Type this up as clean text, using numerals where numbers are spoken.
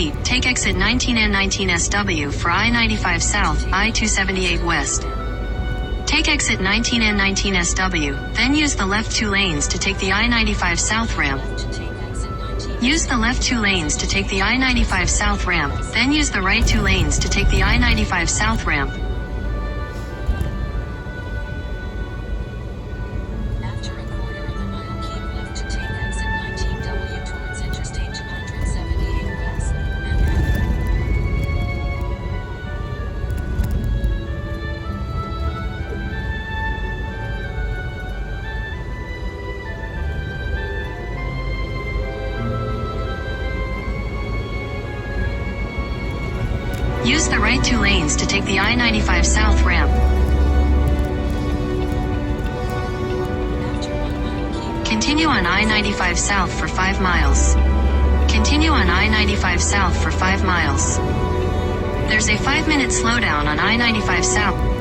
speed, take exit 19 and 19 SW for I-95 South, I-278 West. Take exit 19 and 19 SW, then use the left 2 lanes to take the I-95 South ramp. Use the left 2 lanes to take the I-95 South ramp, then use the right 2 lanes to take the I-95 South ramp. After a quarter of a mile, keep left to take exit 19W towards Interstate 278 West, Manhattan. Use the right 2 lanes to take the I-95 South ramp. Continue on I-95 South for 5 miles. Continue on I-95 South for 5 miles. There's a 5-minute slowdown on I-95 South.